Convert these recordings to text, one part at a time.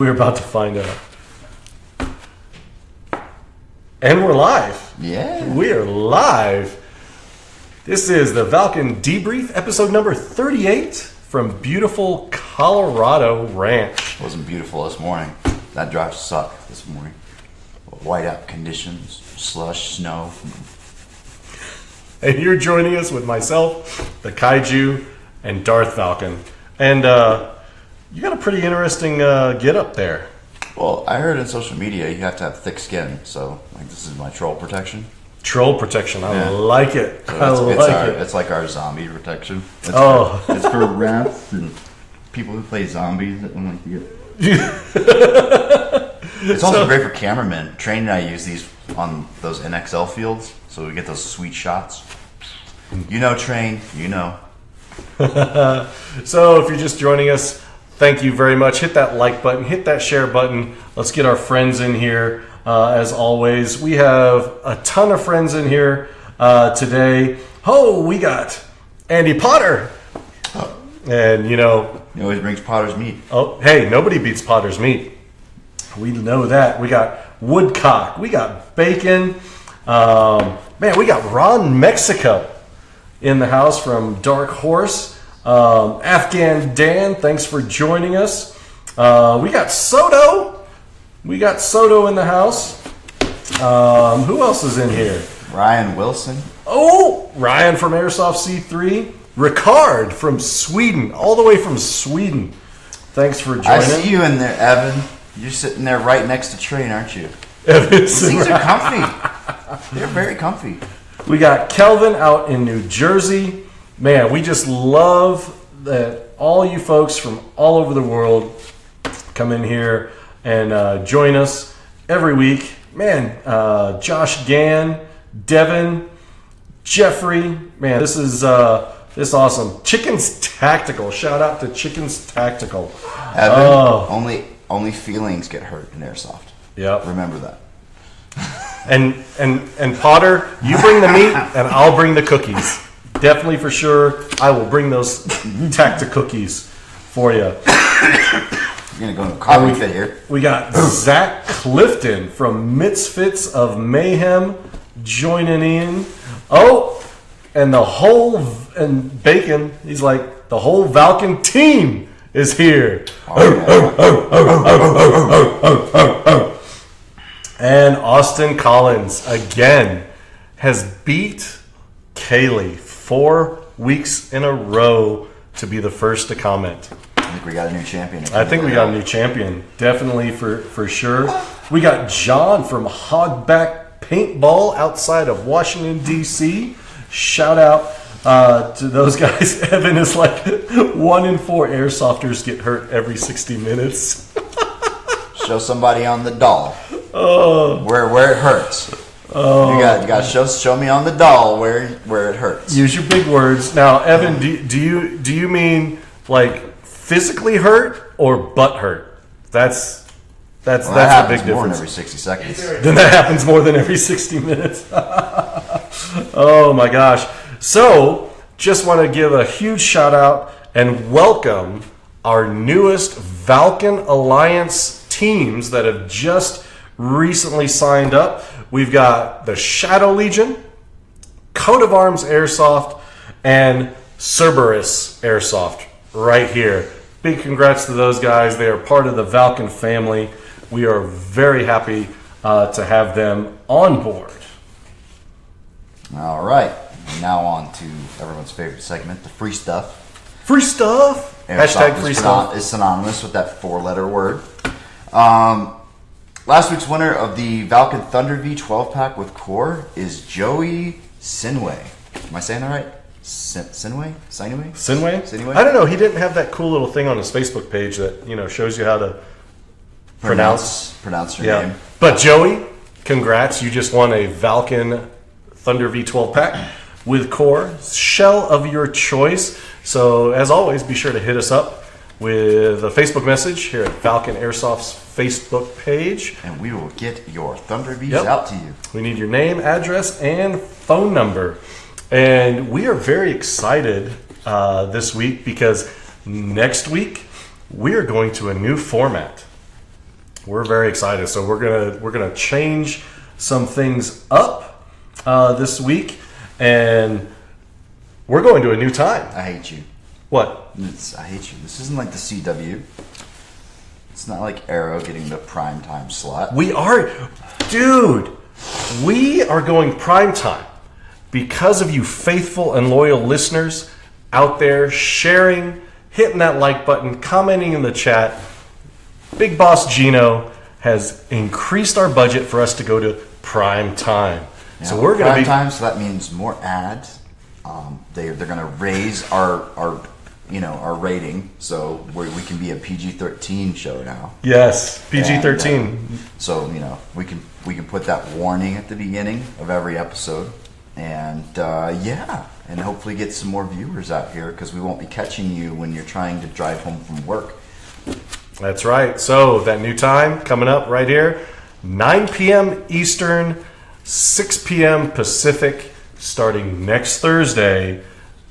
We're about to find out. And we're live. Yeah. We are live. This is the Valken Debrief, episode number 38 from beautiful Colorado Ranch. It wasn't beautiful this morning. That drive sucked this morning. Whiteout conditions, slush, snow. And you're joining us with myself, the Kaiju, and Darth Valken. And you got a pretty interesting get up there. Well, I heard in social media you have to have thick skin, so like this is my troll protection. Troll protection, I like it. So it's like our zombie protection. It's for rats and people who play zombies that don't like to get. It's also great for cameramen. Train and I use these on those NXL fields, so we get those sweet shots. You know, Train, you know. So if you're just joining us, thank you very much. Hit that like button, hit that share button. Let's get our friends in here. As always, we have a ton of friends in here today. Oh, we got Andy Potter. And, you know... He always brings Potter's meat. Oh, hey, nobody beats Potter's meat. We know that. We got Woodcock. We got Bacon. Man, we got Ron Mexico in the house from Dark Horse. Afghan Dan, thanks for joining us. We got Soto. We got Soto in the house. Who else is in here? Ryan Wilson. Oh, Ryan from Airsoft C3. Ricard from Sweden, all the way from Sweden. Thanks for joining. I see you in there, Evan. You're sitting there right next to Train, aren't you? These things are comfy. They're very comfy. We got Kelvin out in New Jersey. Man, we just love that all you folks from all over the world come in here and join us every week. Man, Josh Gann, Devin, Jeffrey. Man, this is awesome. Chicken's Tactical. Shout out to Chicken's Tactical. Evan, only feelings get hurt in Airsoft. Yep. Remember that. And Potter, you bring the meat and I'll bring the cookies. Definitely for sure. I will bring those Tactic cookies for you. You're going to go into a coffee fit here. We got Zach Clifton from Misfits of Mayhem joining in. Oh, and and Bacon, he's like, the whole Valken team is here. And Austin Collins, again, has beat Kaylee 4 weeks in a row to be the first to comment. I think we got a new champion. Definitely for sure. We got John from Hogback Paintball outside of Washington, D.C. Shout out to those guys. Evan is like 1 in 4 airsofters get hurt every 60 minutes. Show somebody on the doll. Where it hurts. You got to show me on the doll where it hurts. Use your big words. Now, Evan, do you mean like physically hurt or butt hurt? That's a big difference. More than every 60 seconds. Then that happens more than every 60 minutes. Oh my gosh. So, just want to give a huge shout out and welcome our newest Valken Alliance teams that have just recently signed up. We've got the Shadow Legion, Coat of Arms Airsoft, and Cerberus Airsoft right here. Big congrats to those guys. They are part of the Valken family. We are very happy to have them on board. All right. Now on to everyone's favorite segment, the free stuff. Free stuff. Airsoft #free stuff is synonymous with that 4-letter word. Last week's winner of the Valken Thunder V 12-pack with core is Joey Sinway. Am I saying that right? Sinway? I don't know. He didn't have that cool little thing on his Facebook page that shows you how to pronounce your name. But Joey, congrats! You just won a Valken Thunder V 12-pack with core shell of your choice. So as always, be sure to hit us up with a Facebook message here at Valken Airsoft's Facebook page. And we will get your Thunder Vs out to you. We need your name, address, and phone number. And we are very excited this week because next week we are going to a new format. We're very excited. So we're gonna change some things up this week, and we're going to a new time. I hate you. What? I hate you. This isn't like the CW. It's not like Arrow getting the prime time slot. We are, dude. We are going prime time because of you faithful and loyal listeners out there sharing, hitting that like button, commenting in the chat. Big Boss Gino has increased our budget for us to go to prime time. Yeah, so we're going to be prime time. So that means more ads. They're going to raise our rating, so we can be a PG-13 show now. Yes, PG-13. So we can put that warning at the beginning of every episode, and and hopefully get some more viewers out here because we won't be catching you when you're trying to drive home from work. That's right. So that new time coming up right here, 9 p.m. Eastern, 6 p.m. Pacific, starting next Thursday.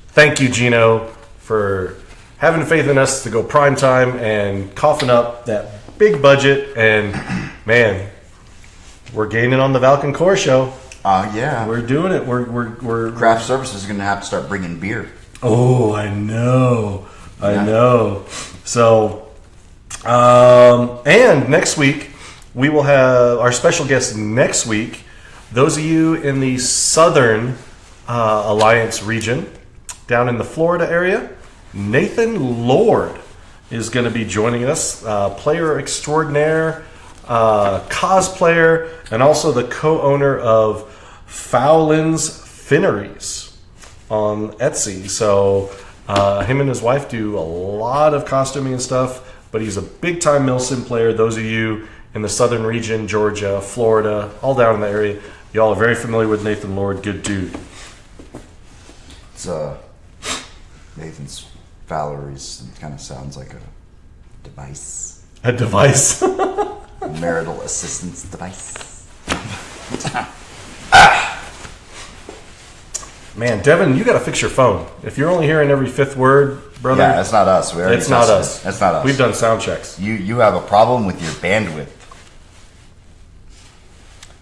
Thank you, Gino, for having faith in us to go prime time and coughing up that big budget. And man, we're gaining on the Valken Core show. Yeah, we're doing it. We're craft services is going to have to start bringing beer. Oh, I know. So, and next week we will have our special guest next week. Those of you in the Southern Alliance region, down in the Florida area, Nathan Lord is going to be joining us, player extraordinaire, cosplayer, and also the co-owner of Fowlin's Finneries on Etsy. So him and his wife do a lot of costuming and stuff, but he's a big-time Milsim player. Those of you in the southern region, Georgia, Florida, all down in the area, y'all are very familiar with Nathan Lord. Good dude. It's Nathan's Valerie's kind of sounds like a device. A device? Marital assistance device. Man, Devin, you got to fix your phone. If you're only hearing every fifth word, brother. Yeah, that's not us. It's not us. That's not us. We've done sound checks. You have a problem with your bandwidth.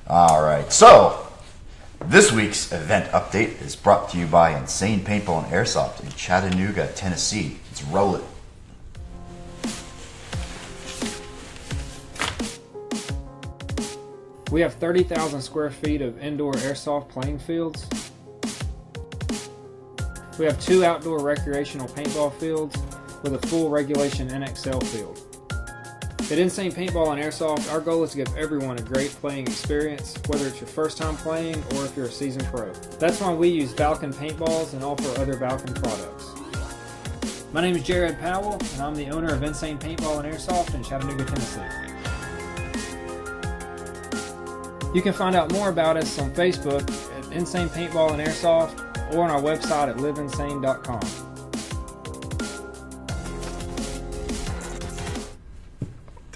All right. So, this week's event update is brought to you by Insane Paintball and Airsoft in Chattanooga, Tennessee. Let's roll it. We have 30,000 square feet of indoor airsoft playing fields. We have 2 outdoor recreational paintball fields with a full regulation NXL field. At Insane Paintball and Airsoft, our goal is to give everyone a great playing experience, whether it's your first time playing or if you're a seasoned pro. That's why we use Valken paintballs and offer other Valken products. My name is Jared Powell, and I'm the owner of Insane Paintball and Airsoft in Chattanooga, Tennessee. You can find out more about us on Facebook at Insane Paintball and Airsoft or on our website at liveinsane.com.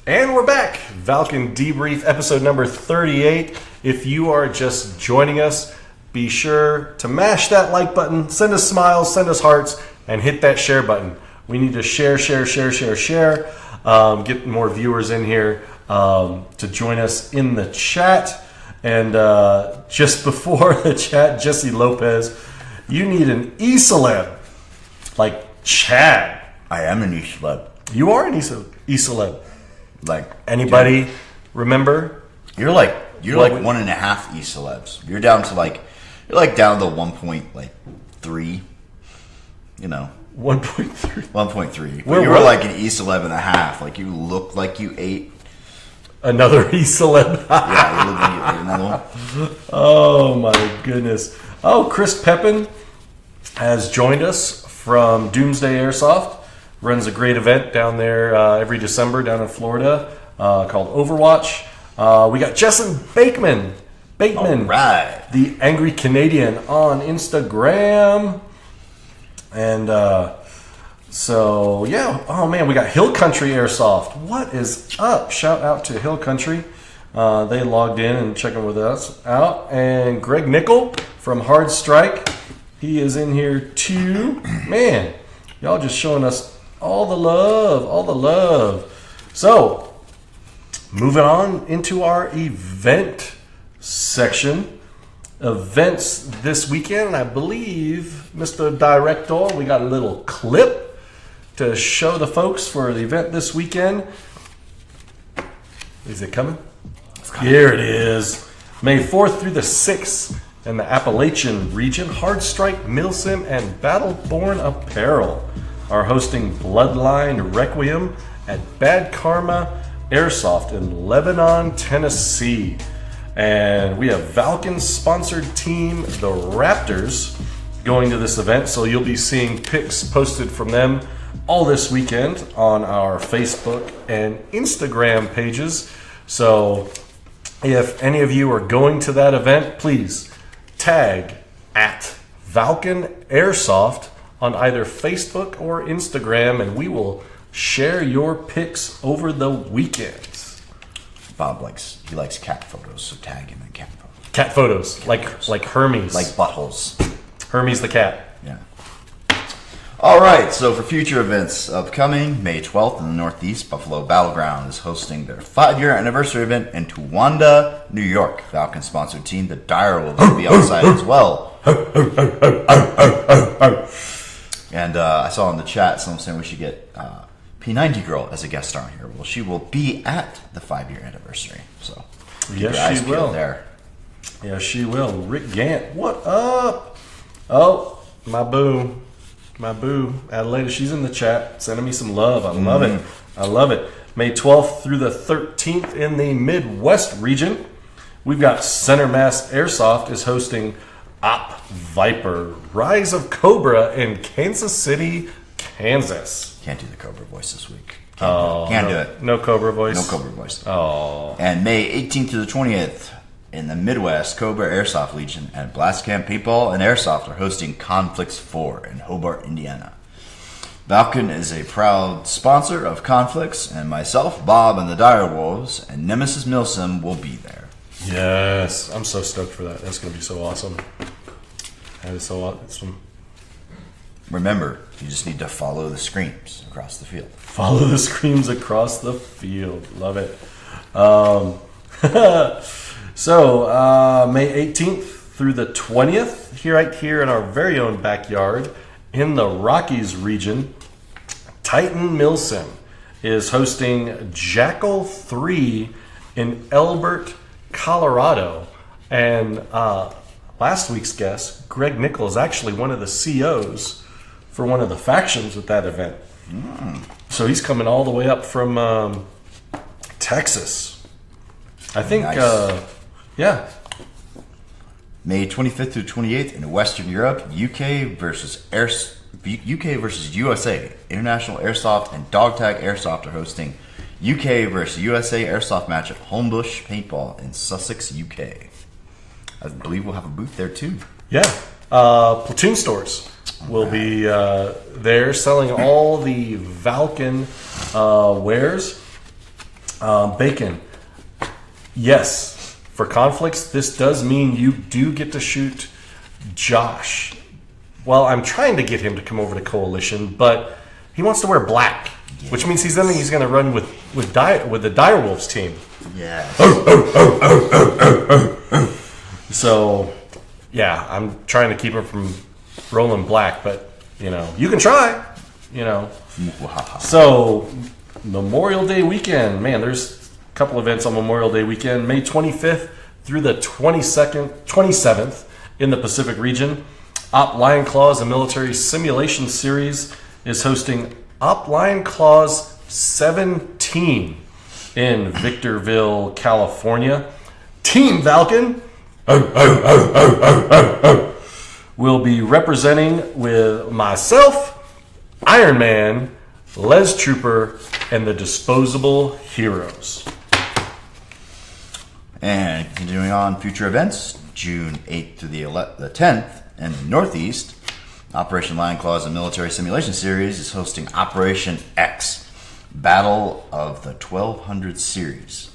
And we're back. Valken Debrief, episode number 38. If you are just joining us, be sure to mash that like button, send us smiles, send us hearts, and hit that share button. We need to share. Get more viewers in here to join us in the chat. And just before the chat, Jesse Lopez, you need an e-celeb like Chad. I am an e-celeb. You are an e-celeb. Like anybody remember? You're like 1.5 e-celebs. You're down to down to 1.3. 1.3. 1.3. You were like an e-celeb and a half. Like you look like you ate another e-celeb. Yeah, you look like you ate another one. Oh my goodness. Oh, Chris Pepin has joined us from Doomsday Airsoft. Runs a great event down there every December down in Florida called Overwatch. We got Jessen Bateman, right. The Angry Canadian on Instagram. And so, yeah. Oh, man, we got Hill Country Airsoft. What is up? Shout out to Hill Country. They logged in and checking with us out. And Greg Nickel from Hard Strike. He is in here too. Man, y'all just showing us all the love. So, moving on into our event section. Events this weekend, and I believe, Mr. Director, we got a little clip to show the folks for the event this weekend. Is it coming? Here it is. May 4th through the 6th in the Appalachian region, Hardstrike, Milsim, and Battleborn Apparel are hosting Bloodline Requiem at Bad Karma Airsoft in Lebanon, Tennessee. And we have Valken sponsored team, the Raptors, going to this event. So you'll be seeing pics posted from them all this weekend on our Facebook and Instagram pages. So if any of you are going to that event, please tag at Valken Airsoft on either Facebook or Instagram, and we will share your pics over the weekend. Bob likes cat photos, so tag him in cat photos. Cat photos, like Hermes. Like buttholes. Hermes the cat. Yeah. All right, so for future events upcoming, May 12th in the Northeast, Buffalo Battleground is hosting their 5-year anniversary event in Towanda, New York. Falcon-sponsored team, the Dire will be outside as well. And I saw in the chat someone saying we should get P90 Girl as a guest star here. Well, she will be at the 5-year anniversary, so yes, she will. There. Yeah, she will. Rick Gant, what up? Oh, my boo, Adelaide. She's in the chat, sending me some love. I love it. I love it. May 12th through the 13th in the Midwest region, we've got Center Mass Airsoft is hosting Op Viper Rise of Cobra in Kansas City, Kansas. Can't do the Cobra voice this week. Can't do it. No Cobra voice. No Cobra voice. Oh. And May 18th to the 20th in the Midwest, Cobra Airsoft Legion and Blast Camp Paintball and Airsoft are hosting Conflicts 4 in Hobart, Indiana. Valken is a proud sponsor of Conflicts, and myself, Bob, and the Dire Wolves, and Nemesis Milsim will be there. Yes, I'm so stoked for that. That's going to be so awesome. That is so awesome. Remember, you just need to follow the screams across the field. Follow the screams across the field. Love it. So, May 18th through the 20th, right here in our very own backyard, in the Rockies region, Titan Milsim is hosting Jackal 3 in Elbert, Colorado. And last week's guest, Greg Nickel, is actually one of the COs for one of the factions at that event. So he's coming all the way up from Texas. I think, nice. Yeah. May 25th through 28th in Western Europe, UK versus USA. International Airsoft and Dog Tag Airsoft are hosting UK versus USA Airsoft match at Homebush Paintball in Sussex, UK. I believe we'll have a booth there too. Yeah. Platoon stores will be there selling all the Valken wares. Bacon. Yes. For Conflicts, this does mean you do get to shoot Josh. Well, I'm trying to get him to come over to Coalition, but he wants to wear black, which means he's going to run with the Dire Wolves team. Yeah. So, yeah, I'm trying to keep him from rolling black, but you can try. So, Memorial Day weekend, man, there's a couple events on Memorial Day weekend. May 25th through the 27th in the Pacific region. Op Lion Claws, a military simulation series, is hosting Op Lion Claws 17 in Victorville, California. Team Valken will be representing with myself, Iron Man, Les Trooper, and the Disposable Heroes. And continuing on, future events, June 8th to the 10th in the Northeast, Operation Lion Claws, a military simulation series, is hosting Operation X, Battle of the 1200 Series.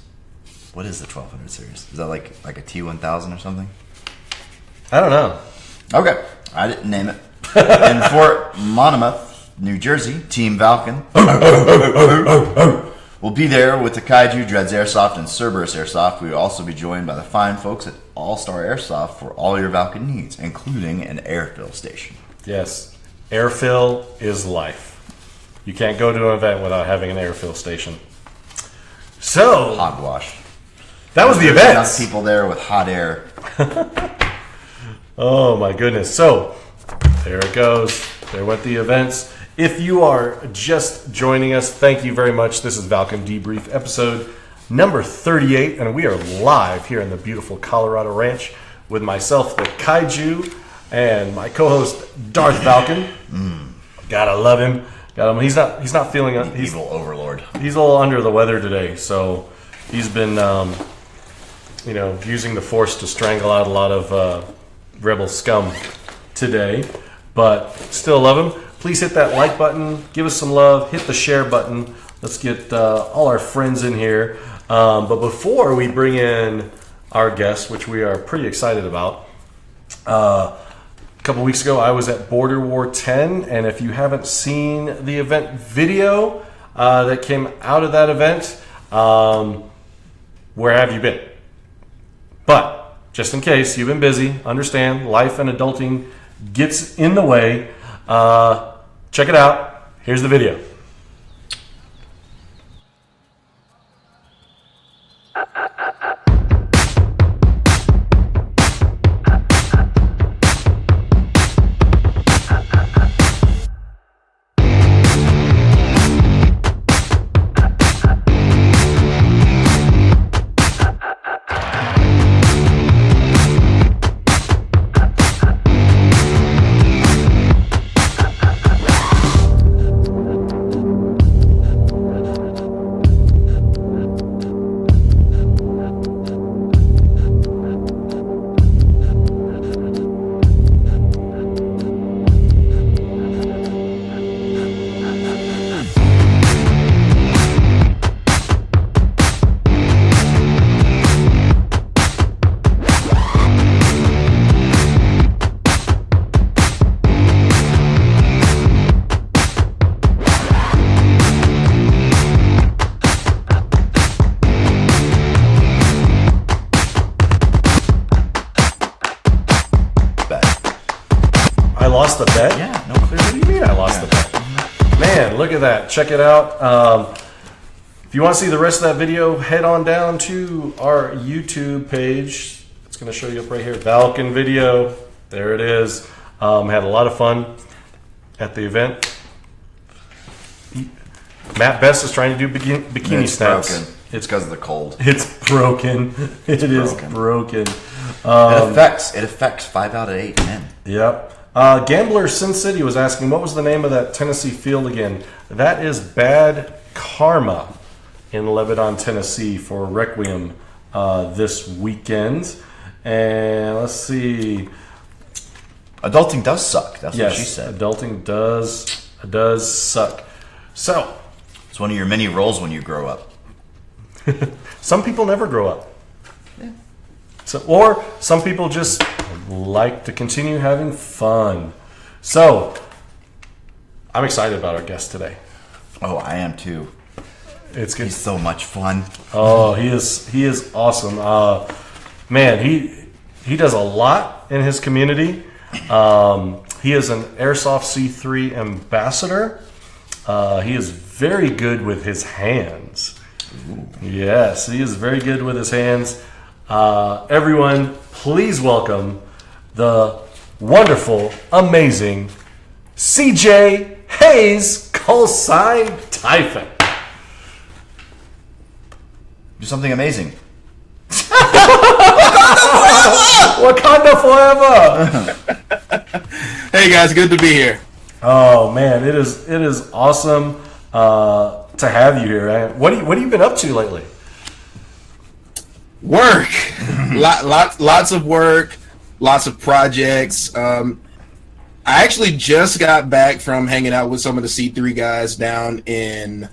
What is the 1200 Series? Is that like a T1000 or something? I don't know. Okay, I didn't name it. In Fort Monmouth, New Jersey, Team Valken We'll be there with the Kaiju, Dreads Airsoft, and Cerberus Airsoft. We will also be joined by the fine folks at All-Star Airsoft for all your Valken needs, including an airfill station. Yes, airfill is life. You can't go to an event without having an airfill station. So, Hogwash. That was the event. Enough people there with hot air. Oh my goodness. So, there it goes. There went the events. If you are just joining us, thank you very much. This is Valken Debrief, episode number 38, and we are live here in the beautiful Colorado Ranch with myself, the Kaiju, and my co-host, Darth Valken. Gotta love him. Got him. He's not feeling it. He's Evil overlord. He's a little under the weather today, so he's been, using the force to strangle out a lot of rebel scum today. But still love him. Please hit that like button. Give us some love. Hit the share button. Let's get all our friends in here. But before we bring in our guests, which we are pretty excited about, a couple weeks ago, I was at Border War 10, and if you haven't seen the event video that came out of that event, where have you been? But just in case you've been busy, understand life and adulting gets in the way. Check it out. Here's the video. Lost the bet? Yeah, no clear. What do you mean I lost the bet? Man, look at that. Check it out. If you want to see the rest of that video, head on down to our YouTube page. It's going to show you up right here. Valken video. There it is. Had a lot of fun at the event. Matt Best is trying to do bikini snaps. Broken. It's because of the cold. It's broken. It is broken. It affects 5 out of 8 men. Yep. Gambler Sin City was asking, what was the name of that Tennessee field again? That is Bad Karma in Lebanon, Tennessee for Requiem this weekend. And let's see. Adulting does suck. That's what she Yes, said. adulting does suck. So, It's one of your many roles when you grow up. some people never grow up. So, or some people just like to continue having fun. So, I'm excited about our guest today. Oh, I am too. It's good. He's so much fun. Oh, he is awesome. Man, he does a lot in his community. He is an Airsoft C3 ambassador. He is very good with his hands. Ooh. Yes, he is very good with his hands. Everyone, please welcome the wonderful, amazing CJ Haze, call sign Typhon. Do something amazing. Wakanda forever! Hey guys, good to be here. Oh man, it is awesome to have you here. What have you been up to lately? Work, lots of work, lots of projects. I actually just got back from hanging out with some of the C3 guys down in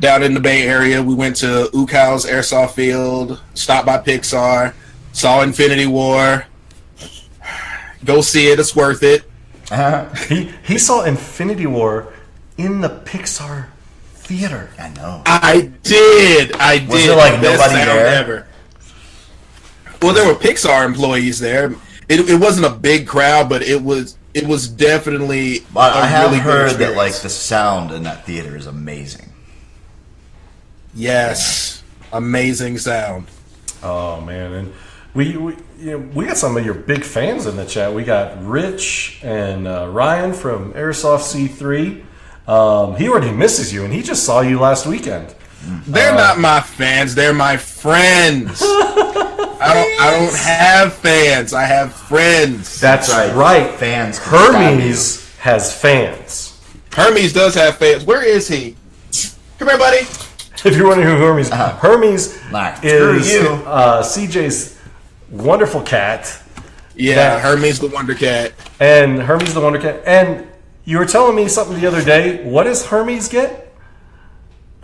the Bay Area. We went to Ukow's Airsoft Field, stopped by Pixar, saw Infinity War. Go see it; it's worth it. He saw Infinity War in the Pixar theater. I know. I did. Was there, like, Best nobody sound there? ever. Well, there were Pixar employees there. It wasn't a big crowd, but it was definitely. But I have really good heard that like experience. the sound in that theater is amazing. Yes, amazing sound. Oh man, and we got some of your big fans in the chat. We got Rich and Ryan from Airsoft C3. He already misses you, and he just saw you last weekend. They're not my fans. They're my friends. I don't have fans. I have friends. That's right. Fans. can Hermes has fans. Hermes does have fans. Where is he? Come here, buddy. If you're wondering who Hermes Nah, is screw you. CJ's wonderful cat. Yeah, That- Hermes the Wonder Cat. And Hermes the Wonder Cat. And you were telling me something the other day. What does Hermes get?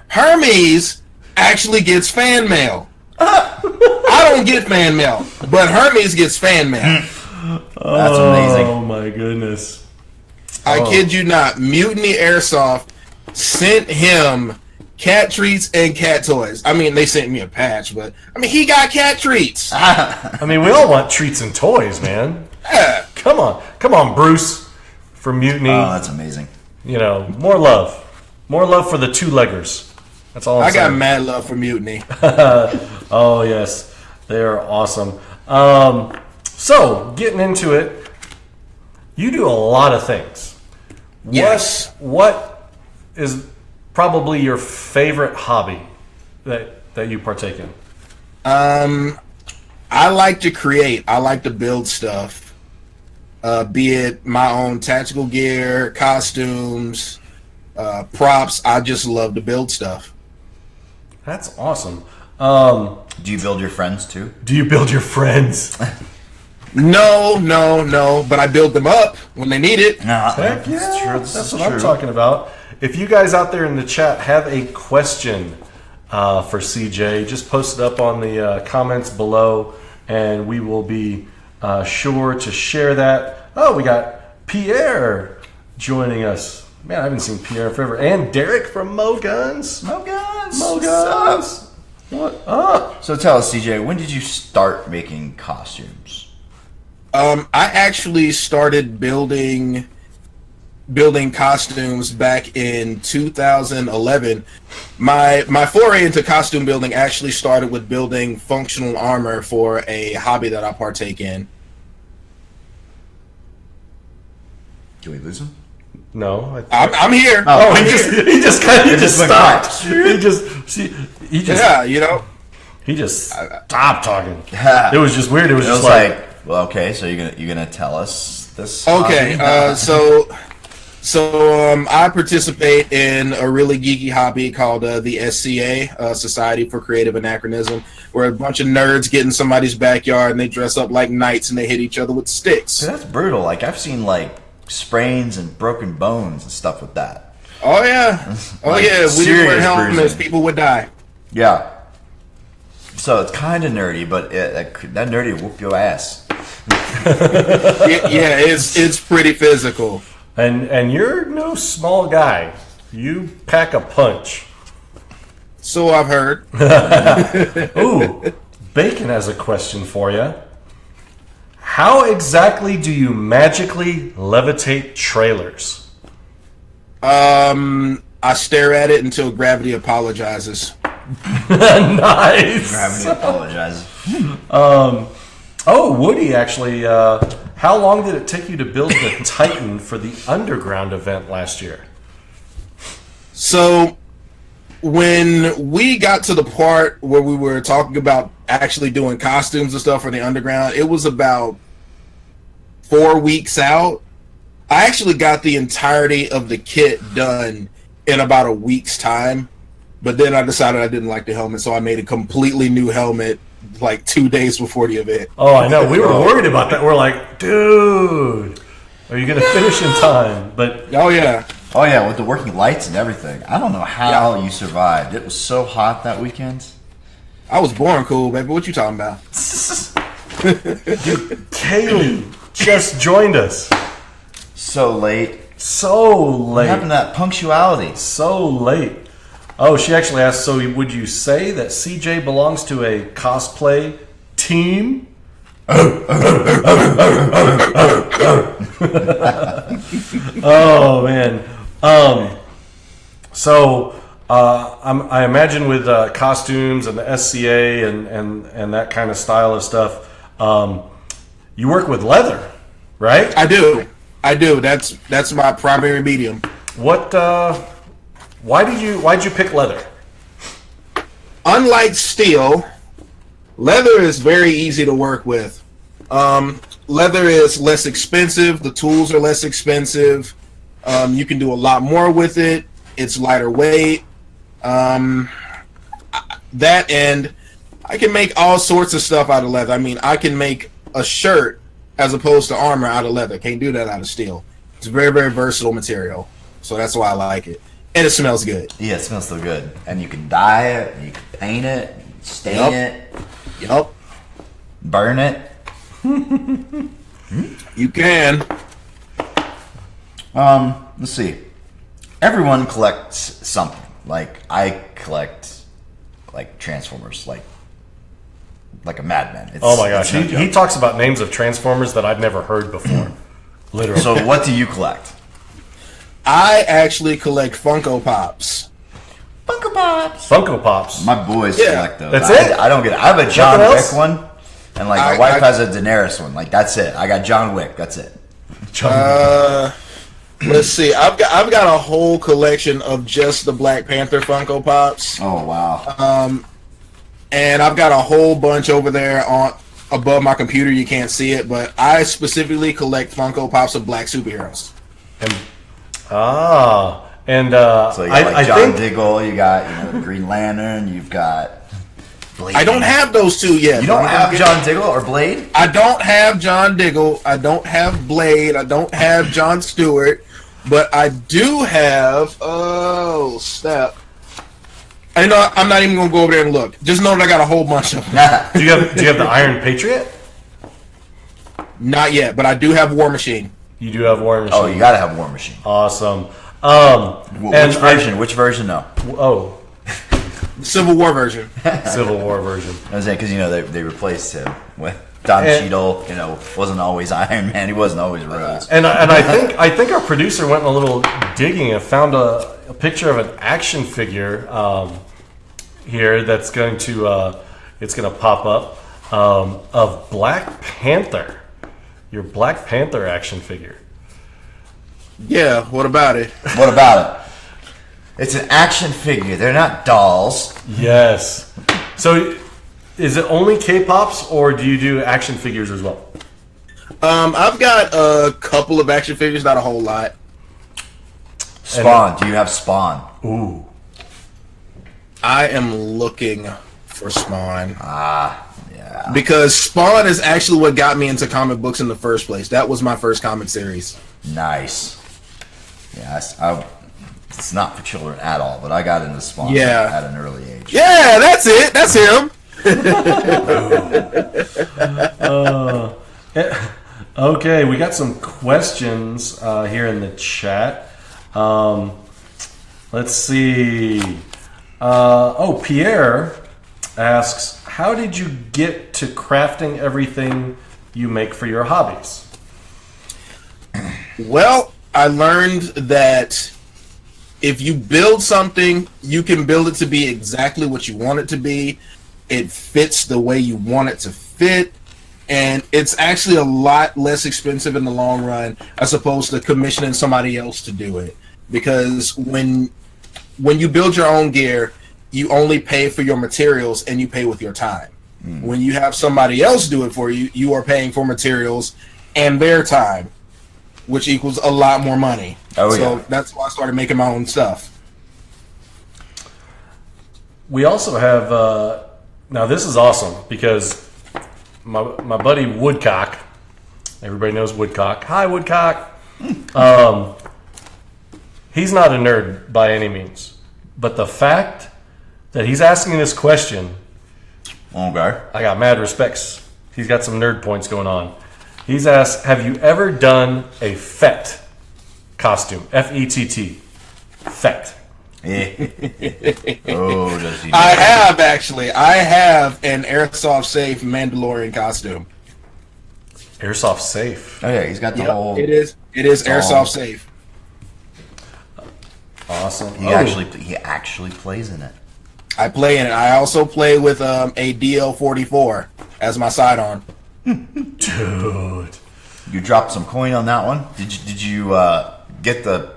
Hermes actually gets fan mail. I don't get fan mail, but Hermes gets fan mail. That's amazing. Oh my goodness. I kid you not. Mutiny Airsoft sent him cat treats and cat toys. I mean, they sent me a patch, but I mean, he got cat treats. I mean, we all want treats and toys, man. Yeah. Come on, Bruce from Mutiny. Oh, that's amazing. You know, more love for the two-leggers. That's all I'm I got saying. mad love for Mutiny. Oh yes, they are awesome. So getting into it, you do a lot of things. Yes. What is probably your favorite hobby that you partake in? I like to create. I like to build stuff. Be it my own tactical gear, costumes, props. I just love to build stuff. That's awesome. Do you build your friends too? Do you build your friends? No. But I build them up when they need it. No, Heck yeah, that's true. that's what I'm talking about. If you guys out there in the chat have a question for CJ, just post it up on the comments below, and we will be sure to share that. Oh, we got Pierre joining us. Man, I haven't seen Pierre in forever. And Derek from Mo Guns. Mo Guns. Mo Guns. What up? So tell us, CJ, when did you start making costumes? I actually started building costumes back in 2011. My foray into costume building actually started with building functional armor for a hobby that I partake in. Did we lose him? No. I'm here. Oh, I'm he just went stopped. quiet. Yeah, you know. He just stopped talking. Yeah. It was just weird. It was It just was like, well, okay, so you're gonna tell us this? Okay, hobby? so I participate in a really geeky hobby called the SCA, Society for Creative Anachronism, where a bunch of nerds get in somebody's backyard and they dress up like knights and they hit each other with sticks. So that's brutal. Like I've seen like sprains and broken bones and stuff with that. Oh yeah, Like, we didn't wear serious helmets, bruising. people would die. Yeah. So it's kind of nerdy, but that nerdy will whoop your ass. Yeah, it's pretty physical. and you're no small guy. You pack a punch. So I've heard. Ooh, Bacon has a question for you. How exactly do you magically levitate trailers? I stare at it until gravity apologizes. Nice. Gravity apologizes. Oh, Woody, actually, how long did it take you to build the Titan for the Underground event last year? So when we got to the part where we were talking about actually doing costumes and stuff for the Underground, it was about 4 weeks out. I actually got the entirety of the kit done in about a week's time, but then I decided I didn't like the helmet, so I made a completely new helmet like 2 days before the event. Oh, I know. We were worried about that. We're like, dude, are you going to finish in time? But Oh yeah. Oh yeah, with the working lights and everything. I don't know how you survived. It was so hot that weekend. I was born cool, baby. What you talking about? Kaylee just joined us. So late. So What happened late. to that punctuality? So late. Oh, she actually asked, so would you say that CJ belongs to a cosplay team? Oh, man. I imagine with costumes and the SCA and that kind of style of stuff, you work with leather, right? I do. That's my primary medium. What? Why'd you pick leather? Unlike steel, leather is very easy to work with. Leather is less expensive. The tools are less expensive. You can do a lot more with it. It's lighter weight. That and I can make all sorts of stuff out of leather. I mean, I can make a shirt as opposed to armor out of leather. Can't do that out of steel. It's a very, very versatile material. So that's why I like it. And it smells good. Yeah, it smells so good. And you can dye it, you can paint it, stain it. Yup. Burn it. You can. Let's see. Everyone collects something. Like, I collect, like, Transformers, like a madman. Oh my gosh, he talks about names of Transformers that I've never heard before. Literally. So what do you collect? I actually collect Funko Pops. Funko Pops. My boys collect those. That's it? I don't get it. I have a John Nothing Wick else? one, and like my wife has a Daenerys one. Like, that's it. I got John Wick. That's it. Let's see. I've got a whole collection of just the Black Panther Funko Pops. Oh wow. And I've got a whole bunch over there on above my computer. You can't see it, but I specifically collect Funko Pops of black superheroes. So you got like John Diggle, you got the Green Lantern, you've got Blade. I don't have those two yet. You don't have John Diggle or Blade? I don't have John Diggle. I don't have Blade. I don't have John Stewart. But I do have... Oh, snap. I know I'm not even going to go over there and look. Just know that I got a whole bunch of them. Do you have the Iron Patriot? Not yet, but I do have War Machine. You do have War Machine. Oh, you got to have War Machine. Awesome. Which version? No. Oh, Civil War version. Civil War version. I was saying because they replaced him with Don Cheadle. Wasn't always Iron Man. He wasn't always Rhodes. And I think our producer went a little digging and found a picture of an action figure here that's going to it's going to pop up of Black Panther. Your Black Panther action figure. Yeah, what about it? What about it? It's an action figure. They're not dolls. Yes. So, is it only K-pops, or do you do action figures as well? I've got a couple of action figures, not a whole lot. Spawn. Do you have Spawn? Ooh. I am looking for Spawn. Yeah. Because Spawn is actually what got me into comic books in the first place. That was my first comic series. Nice. Yeah, it's not for children at all, but I got into Spawn at an early age. Yeah, that's it. That's him. Okay, we got some questions here in the chat. Let's see. Pierre asks, how did you get to crafting everything you make for your hobbies? Well, I learned that if you build something, you can build it to be exactly what you want it to be. It fits the way you want it to fit. And it's actually a lot less expensive in the long run as opposed to commissioning somebody else to do it. Because when you build your own gear, you only pay for your materials and you pay with your time. When you have somebody else do it for you, you are paying for materials and their time, which equals a lot more money. So that's why I started making my own stuff. We also have, now this is awesome because my buddy Woodcock, everybody knows Woodcock. Hi, Woodcock. He's not a nerd by any means, but the fact that he's asking this question, Okay. I got mad respects. He's got some nerd points going on. He's asked, have you ever done a FET costume? F-E-T-T. FET. Oh, does he? I have actually. I have an Airsoft safe Mandalorian costume. Airsoft safe. Oh yeah, he's got the Yep, whole. it is Airsoft Oh. safe. Awesome. He actually plays in it. I play in it. I also play with a DL44 as my sidearm. Dude. You dropped some coin on that one. Did you get the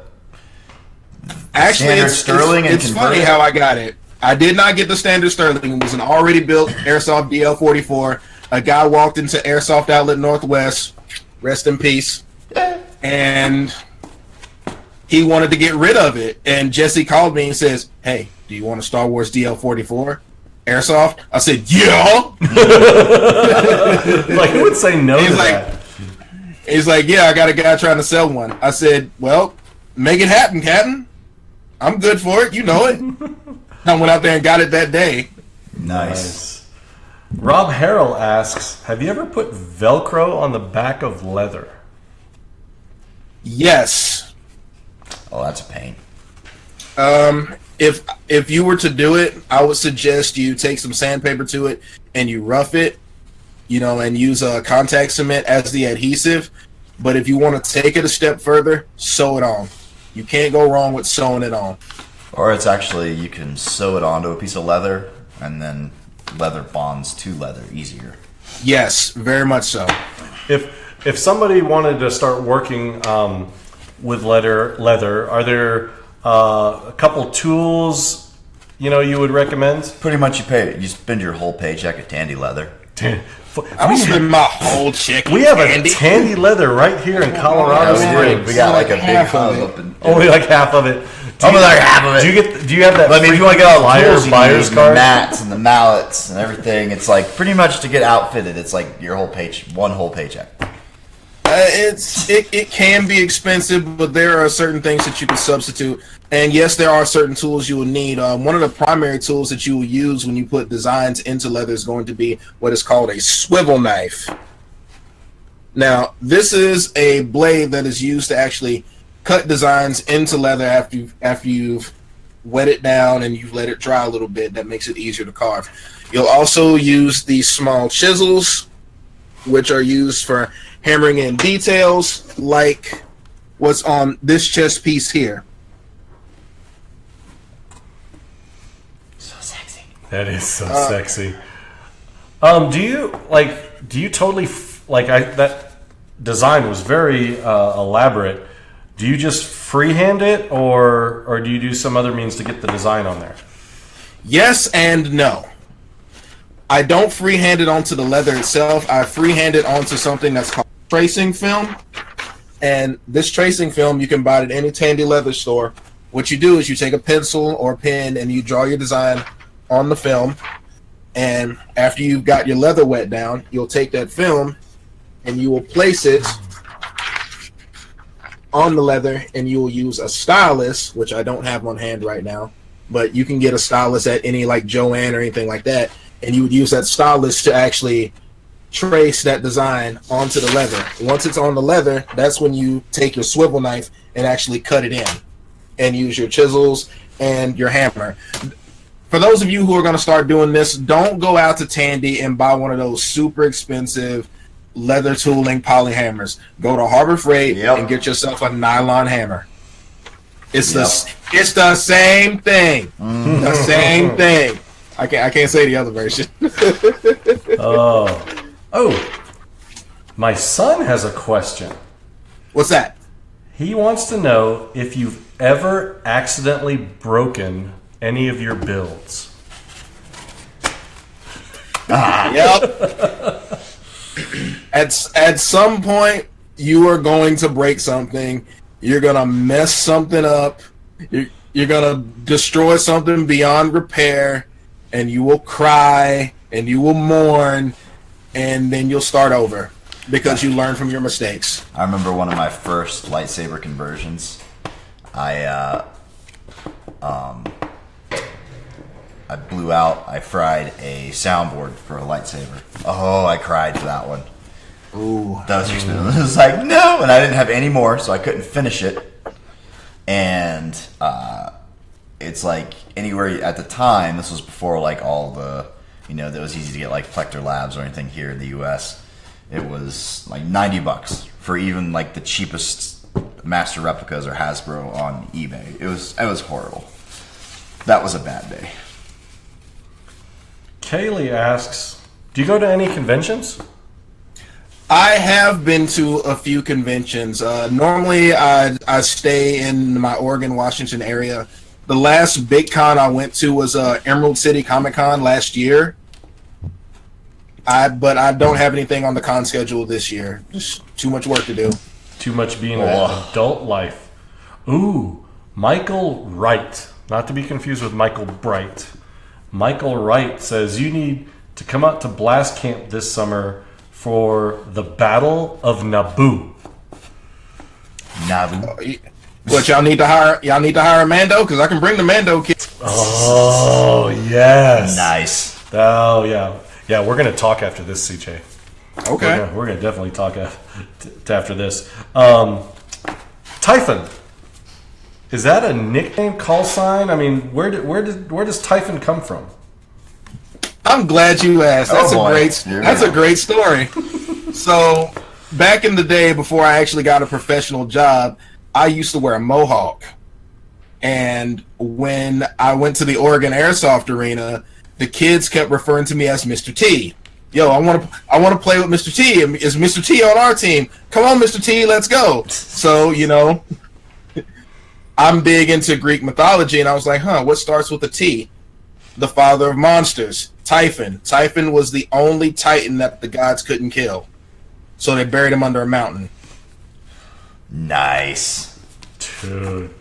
Actually, standard sterling and it's convert funny it? how I got it. I did not get the standard sterling. It was an already built Airsoft DL44. A guy walked into Airsoft Outlet Northwest, rest in peace, and he wanted to get rid of it. And Jesse called me and says, "Hey, do you want a Star Wars DL44 Airsoft?" I said, "Yeah." Like, who would say no to that? He's like, "Yeah, I got a guy trying to sell one." I said, "Well, make it happen, Captain. I'm good for it. You know it." I went out there and got it that day. Nice. Rob Harrell asks, have you ever put Velcro on the back of leather? Yes. Oh, that's a pain. If you were to do it, I would suggest you take some sandpaper to it and you rough it, and use contact cement as the adhesive. But if you want to take it a step further, sew it on. You can't go wrong with sewing it on. Or it's actually, you can sew it onto a piece of leather, and then leather bonds to leather easier. Yes, very much so. If somebody wanted to start working with leather, are there a couple tools you would recommend? Pretty much you spend your whole paycheck at Tandy Leather. I'm spending my whole check. We have a Tandy Leather right here in Colorado Springs. We got like a big half of hub it. up in. Only like half of it. Only like half of it. Do you have that? I mean, if you want to get all the tools, buyer's the card? mats and the mallets and everything, it's like pretty much to get outfitted. It's like your whole one whole paycheck. It can be expensive, but there are certain things that you can substitute. And yes, there are certain tools you will need. One of the primary tools that you will use when you put designs into leather is going to be what is called a swivel knife. Now, this is a blade that is used to actually cut designs into leather after you've wet it down and you've let it dry a little bit. That makes it easier to carve. You'll also use these small chisels, which are used for hammering in details, like what's on this chest piece here. So sexy. That is so sexy. Do you totally that design was very elaborate. Do you just freehand it, or do you do some other means to get the design on there? Yes and no. I don't freehand it onto the leather itself. I freehand it onto something that's called tracing film. And this tracing film you can buy at any Tandy leather store. What you do is you take a pencil or a pen and you draw your design on the film. And after you've got your leather wet down, you'll take that film and you will place it on the leather, and you will use a stylus, which I don't have on hand right now, but you can get a stylus at any like Joann or anything like that, and you would use that stylus to actually trace that design onto the leather. Once it's on the leather, that's when you take your swivel knife and actually cut it in and use your chisels and your hammer. For those of you who are going to start doing this, don't go out to Tandy and buy one of those super expensive leather tooling poly hammers. Go to Harbor Freight and get yourself a nylon hammer. It's the same thing. The same thing. I can't say the other version. Oh, my son has a question. What's that? He wants to know if you've ever accidentally broken any of your builds. Yep. At some point, you are going to break something. You're going to mess something up. You're going to destroy something beyond repair, and you will cry, and you will mourn, and then you'll start over because you learn from your mistakes. I remember one of my first lightsaber conversions. I blew out, I fried a soundboard for a lightsaber. Oh, I cried for that one. Ooh. That was expensive. It was like, no! And I didn't have any more, so I couldn't finish it. And it's like anywhere at the time. This was before like all the, that was easy to get like Plector Labs or anything here in the U.S. It was like $90 for even like the cheapest master replicas or Hasbro on eBay. It was horrible. That was a bad day. Kaylee asks, do you go to any conventions? I have been to a few conventions. Normally, I stay in my Oregon, Washington area. The last big con I went to was Emerald City Comic Con last year. But I don't have anything on the con schedule this year. Just too much work to do. Too much being an adult life. Ooh, Michael Wright. Not to be confused with Michael Bright. Michael Wright says you need to come out to Blast Camp this summer for the Battle of Naboo. Naboo. What, y'all need to hire a Mando? Because I can bring the Mando kid. Oh, yes. Nice. Oh, yeah. Yeah, we're going to talk after this, CJ. Okay. We're going to definitely talk after this. Typhon. Is that a nickname, call sign? I mean, where does Typhon come from? I'm glad you asked. That's a great story. So, back in the day, before I actually got a professional job, I used to wear a mohawk. And when I went to the Oregon Airsoft Arena, the kids kept referring to me as Mr. T. Yo, I want to play with Mr. T. Is Mr. T on our team? Come on, Mr. T, let's go. So, I'm big into Greek mythology, and I was like, what starts with a T? The father of monsters, Typhon. Typhon was the only Titan that the gods couldn't kill. So they buried him under a mountain. Nice. Dude.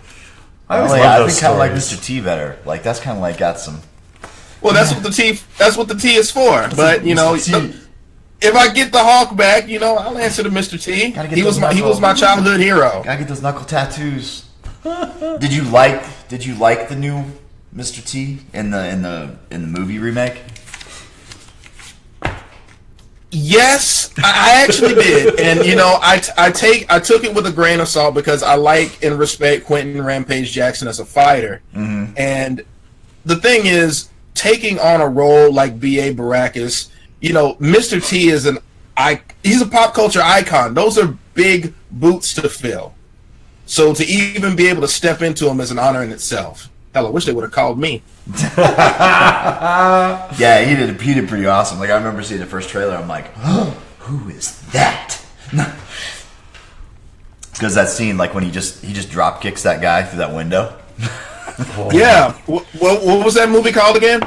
I think kind of like Mr. T better. Like, that's kind of like got some... Well, that's what the T is for. But, if I get the Hawk back, I'll answer to Mr. T. He was my childhood hero. Gotta get those knuckle tattoos. Did you like the new Mr. T in the movie remake? Yes, I actually did, and I took it with a grain of salt because I like and respect Quentin Rampage Jackson as a fighter, and the thing is, taking on a role like B.A. Baracus, Mr. T is he's a pop culture icon. Those are big boots to fill. So to even be able to step into him is an honor in itself. Hell, I wish they would have called me. Yeah, he did pretty awesome. Like, I remember seeing the first trailer. I'm like, oh, who is that? Because that scene, like when he just drop kicks that guy through that window. Yeah. What was that movie called again?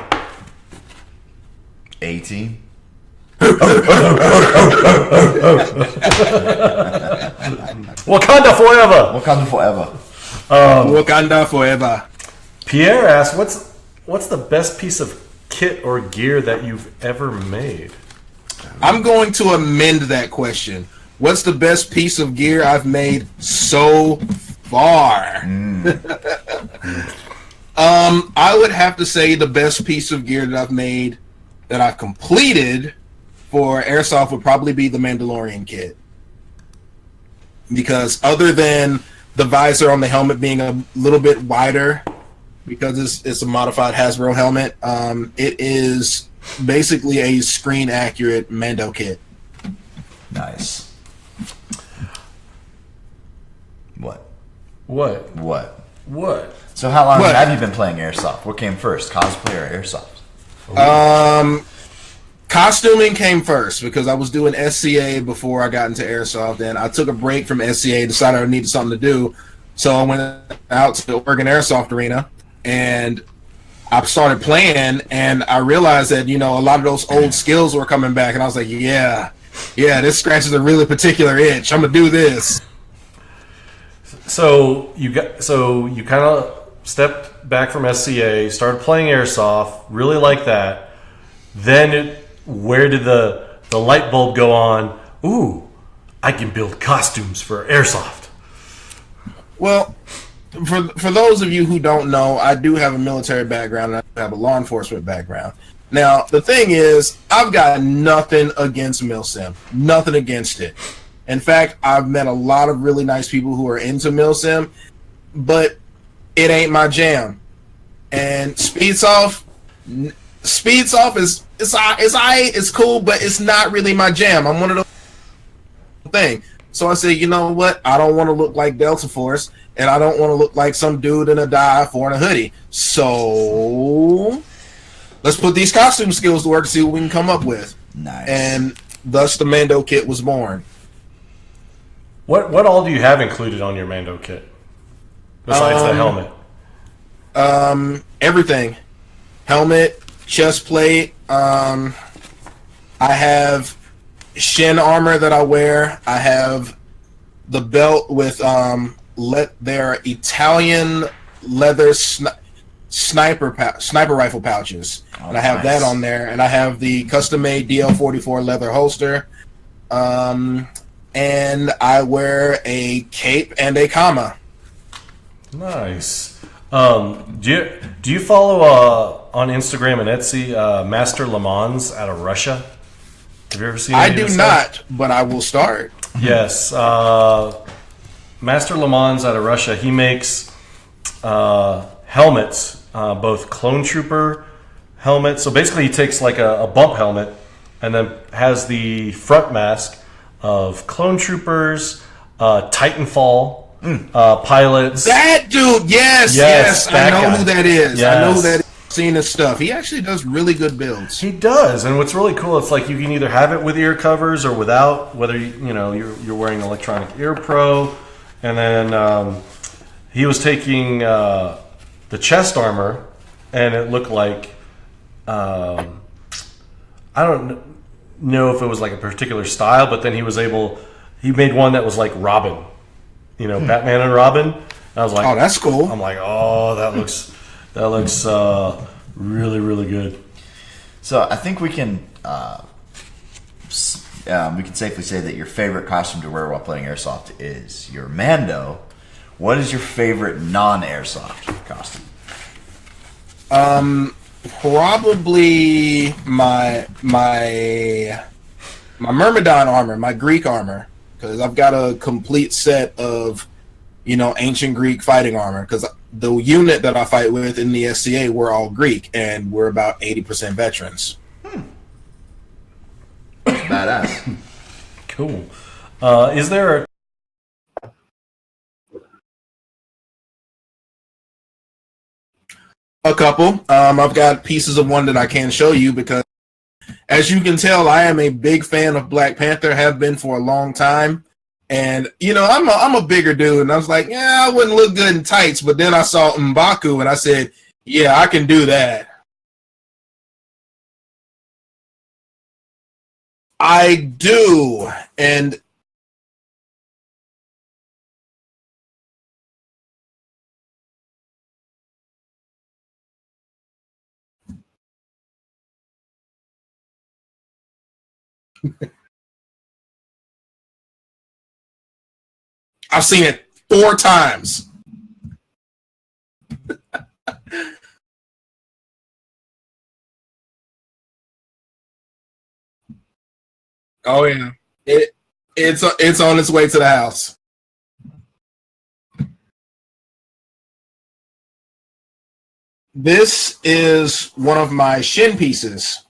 18. Wakanda forever. Wakanda forever. Wakanda forever. Pierre asks, what's the best piece of kit or gear that you've ever made? I'm going to amend that question. What's the best piece of gear I've made so far? I would have to say the best piece of gear that I've made, that I've completed for Airsoft, would probably be the Mandalorian kit. Because other than the visor on the helmet being a little bit wider, because it's a modified Hasbro helmet, it is basically a screen accurate Mando kit. Nice. What? So how long have you been playing Airsoft? What came first, cosplay or Airsoft? Costuming came first because I was doing SCA before I got into Airsoft, and I took a break from SCA, decided I needed something to do, so I went out to the Oregon Airsoft Arena, and I started playing, and I realized that, a lot of those old skills were coming back, and I was like, yeah, this scratches a really particular itch. I'm going to do this. So you kind of stepped back from SCA, started playing Airsoft, really like that. Then where did the light bulb go on? Ooh, I can build costumes for Airsoft. Well, for those of you who don't know, I do have a military background and I have a law enforcement background. Now, the thing is, I've got nothing against MilSim. Nothing against it. In fact, I've met a lot of really nice people who are into MilSim, but it ain't my jam. And Speed Soft is it's cool, but it's not really my jam. I'm one of those thing. So I said, you know what? I don't want to look like Delta Force, and I don't want to look like some dude in a dive or in a hoodie. So let's put these costume skills to work to see what we can come up with. Nice. And thus the Mando kit was born. What all do you have included on your Mando kit besides the helmet? Everything. Helmet, chest plate. I have shin armor that I wear. I have the belt with their Italian leather sniper rifle pouches, and I have that on there. And I have the custom made DL44 leather holster. And I wear a cape and a kama. Nice. Do you follow on Instagram and Etsy Master Le Mans out of Russia? Have you ever seen? I do not, but I will start. Yes, Master Le Mans out of Russia. He makes helmets, both clone trooper helmets. So basically, he takes like a bump helmet and then has the front mask of clone troopers, Titanfall pilots. That dude, yes, I know guy. who that is. Yes. I know who that is. Seen his stuff. He actually does really good builds. He does, and what's really cool, it's like you can either have it with ear covers or without. Whether you're wearing electronic ear pro, and then he was taking the chest armor, and it looked like I don't know if it was like a particular style, but then he made one that was like Robin, Batman and Robin. And I was like, oh, that's cool. I'm like, oh, that looks really, really good. So I think we can safely say that your favorite costume to wear while playing Airsoft is your Mando. What is your favorite non-Airsoft costume? Probably my Myrmidon armor, my Greek armor, because I've got a complete set of ancient Greek fighting armor, because the unit that I fight with in the SCA, we're all Greek, and we're about 80% veterans. Badass. Cool. Is there a couple? I've got pieces of one that I can't show you because, as you can tell, I am a big fan of Black Panther, have been for a long time. And, I'm a bigger dude, and I was like, yeah, I wouldn't look good in tights. But then I saw M'Baku, and I said, yeah, I can do that. I do. And I've seen it 4 times. Oh yeah, it's on its way to the house. This is one of my shin pieces,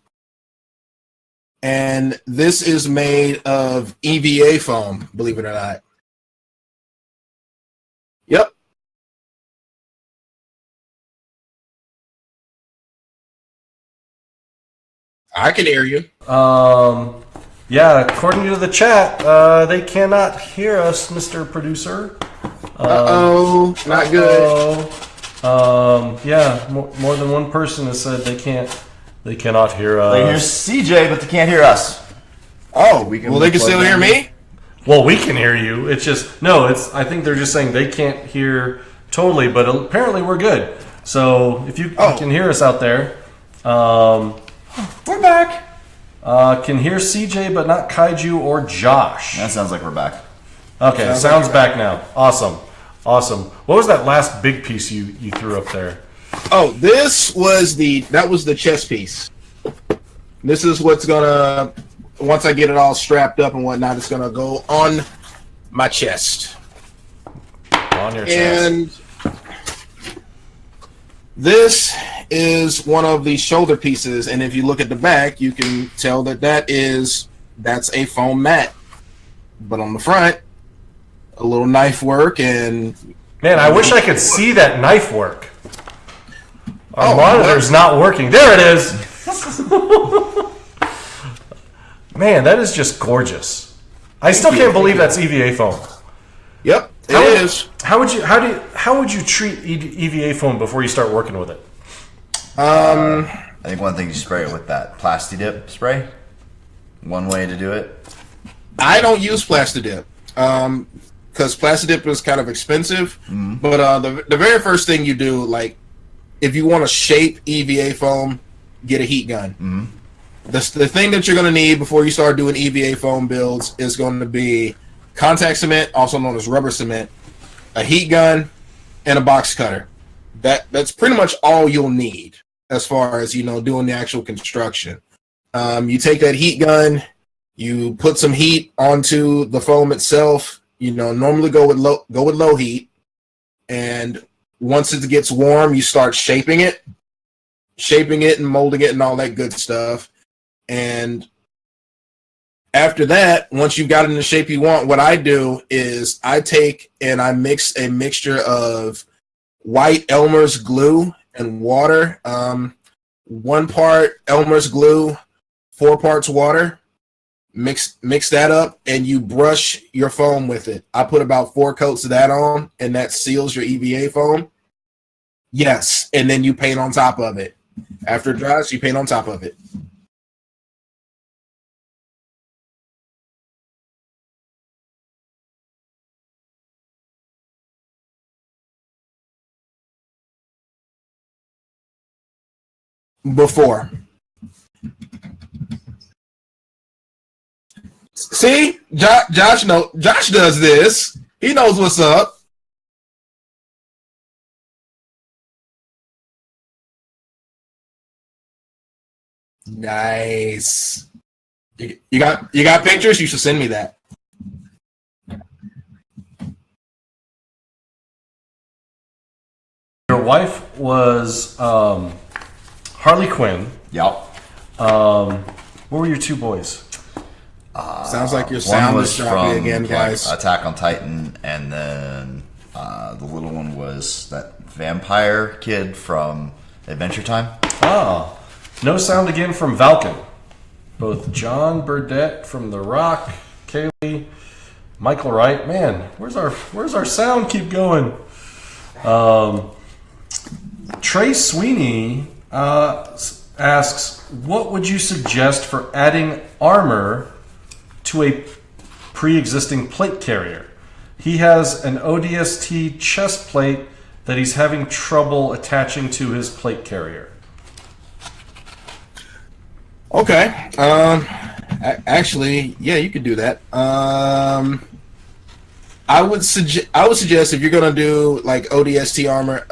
and this is made of EVA foam. Believe it or not. Yep. I can hear you. Yeah, according to the chat, they cannot hear us, Mr. Producer. Not good. Yeah, more than one person has said they cannot hear us. They hear CJ, but they can't hear us. Oh, they can still hear me? Well, we can hear you. It's just I think they're just saying they can't hear totally, but apparently we're good. So if you can hear us out there, we're back. Can hear CJ, but not Kaiju or Josh. That sounds like we're back. Okay, sounds back now. Awesome. What was that last big piece you threw up there? Oh, that was the chest piece. This is what's gonna, once I get it all strapped up and whatnot, it's gonna go on my chest. On your chest. And This is one of the shoulder pieces, and if you look at the back, you can tell that's a foam mat. But on the front, a little knife work and... Man, I wish I could see that knife work. Our Oh, monitor's not working. There it is. Man, that is just gorgeous. I still can't believe that's EVA foam. Yep, it is. How would you treat EVA foam before you start working with it? I think one thing you spray it with that Plasti Dip spray. One way to do it. I don't use Plastidip because Plastidip is kind of expensive. But the very first thing you do, like if you want to shape EVA foam, get a heat gun. The thing that you're going to need before you start doing EVA foam builds is going to be contact cement, also known as rubber cement, a heat gun, and a box cutter. That's pretty much all you'll need as far as doing the actual construction. You take that heat gun, you put some heat onto the foam itself. Normally go with low heat, and once it gets warm, you start shaping it and molding it and all that good stuff. And after that, once you've got it in the shape you want, what I do is I take and I mix a mixture of white Elmer's glue and water. 1 part Elmer's glue, 4 parts water. Mix that up, and you brush your foam with it. I put about 4 coats of that on, and that seals your EVA foam. Yes, and then you paint on top of it. After it dries, you paint on top of it. Before. See, Josh does this. He knows what's up. Nice. You got pictures? You should send me that. Your wife was Harley Quinn. Yep. What were your 2 boys? Sounds like your One sound was is choppy from again, guys. Attack on Titan, and then the little one was that vampire kid from Adventure Time. Ah, no sound again from Valken. Both John Burdett from The Rock, Kaylee, Michael Wright. Man, where's our sound keep going? Trey Sweeney asks, what would you suggest for adding armor to a pre-existing plate carrier? He has an ODST chest plate that he's having trouble attaching to his plate carrier. Okay. Actually, yeah, you could do that. I would suggest if you're gonna do like ODST armor,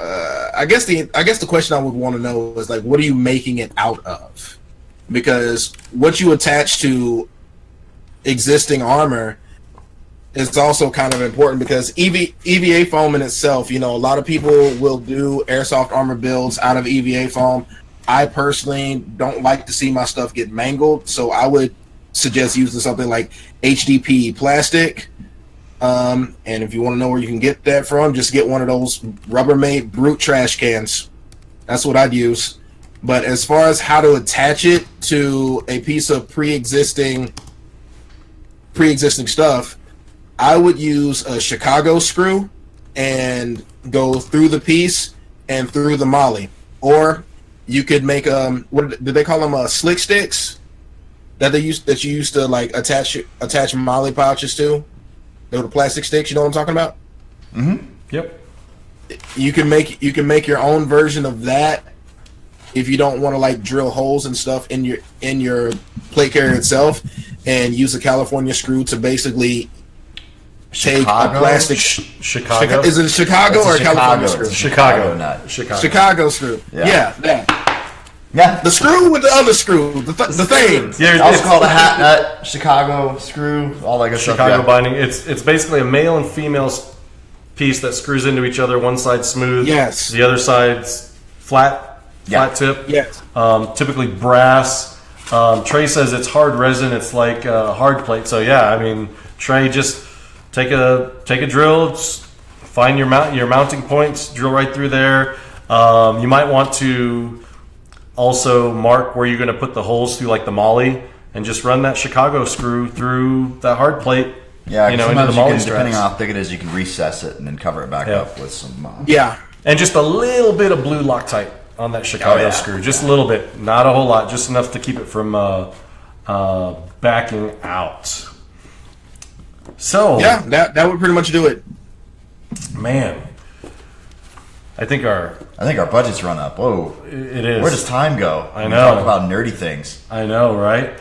I guess the question I would want to know is like, what are you making it out of? Because what you attach to existing armor is also kind of important, because EVA foam in itself, a lot of people will do airsoft armor builds out of EVA foam. I personally don't like to see my stuff get mangled, so I would suggest using something like HDP plastic. And if you want to know where you can get that from, just get one of those Rubbermaid Brute trash cans. That's what I'd use. But as far as how to attach it to a piece of pre-existing stuff, I would use a Chicago screw and go through the piece and through the molly. Or you could make what did they call them? Slick sticks that you used to like attach molly pouches to. They were the plastic sticks. You know what I'm talking about? Mm-hmm. Yep. You can make your own version of that if you don't want to like drill holes and stuff in your plate carrier itself, and use a California screw to basically take a plastic. Chicago. Is it a Chicago or a California screw? Chicago nut. Chicago screw. Yeah, that. Yeah. The screw with the other screw. The thing. Yeah, it's also called a hat nut, Chicago screw, all that good stuff. Chicago binding. It's basically a male and female piece that screws into each other. One side smooth. Yes. The other side's flat tip. Yes. Typically brass. Trey says it's hard resin. It's like hard plate. So yeah, I mean, Trey, just take a drill, just find your mounting points, drill right through there. You might want to also mark where you're going to put the holes through, like the molly, and just run that Chicago screw through that hard plate. Yeah, into the sometimes molly depending straps. on how thick it is, you can recess it and then cover it back up with some. Yeah. And just a little bit of blue Loctite on that Chicago screw. Just a little bit. Not a whole lot. Just enough to keep it from backing out. So. Yeah, that would pretty much do it. Man. I think our budget's run up. Whoa. It is. Where does time go? I know. We talk about nerdy things. I know, right?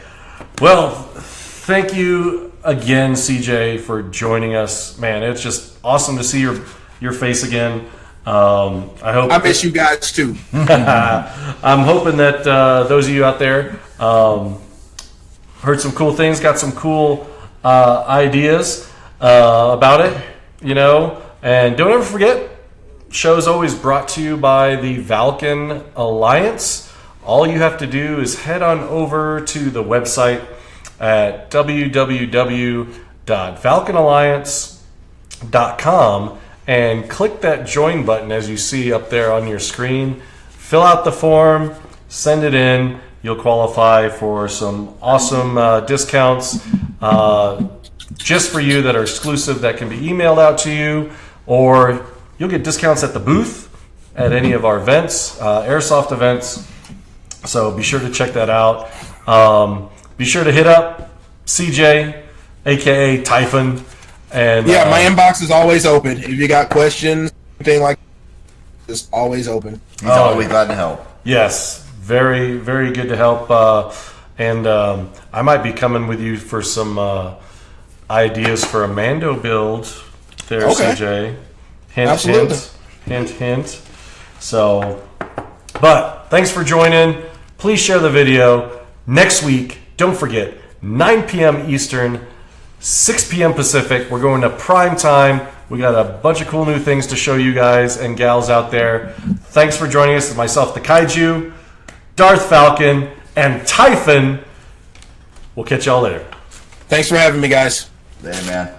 Well, thank you again, CJ, for joining us. Man, it's just awesome to see your face again. I miss you guys too. I'm hoping that those of you out there heard some cool things, got some cool ideas about it, And don't ever forget, show's always brought to you by the Valken Alliance. All you have to do is head on over to the website at www.valkenalliance.com and click that join button as you see up there on your screen. Fill out the form, send it in. You'll qualify for some awesome discounts just for you that are exclusive, that can be emailed out to you, or you'll get discounts at the booth at any of our events, Airsoft events. So be sure to check that out. Be sure to hit up CJ, aka Typhon. And my inbox is always open. If you got questions, anything like that, it's always open. He's always glad to help. Yes, very, very good to help. And I might be coming with you for some ideas for a Mando build there, Okay. CJ. Hint, Absolutely. hint, hint. So, but thanks for joining. Please share the video. Next week, don't forget, 9 p.m. Eastern, 6 p.m. Pacific. We're going to prime time. We got a bunch of cool new things to show you guys and gals out there. Thanks for joining us. It's myself, the Kaiju, Darth Falcon, and Typhon. We'll catch y'all later. Thanks for having me, guys. Later, man.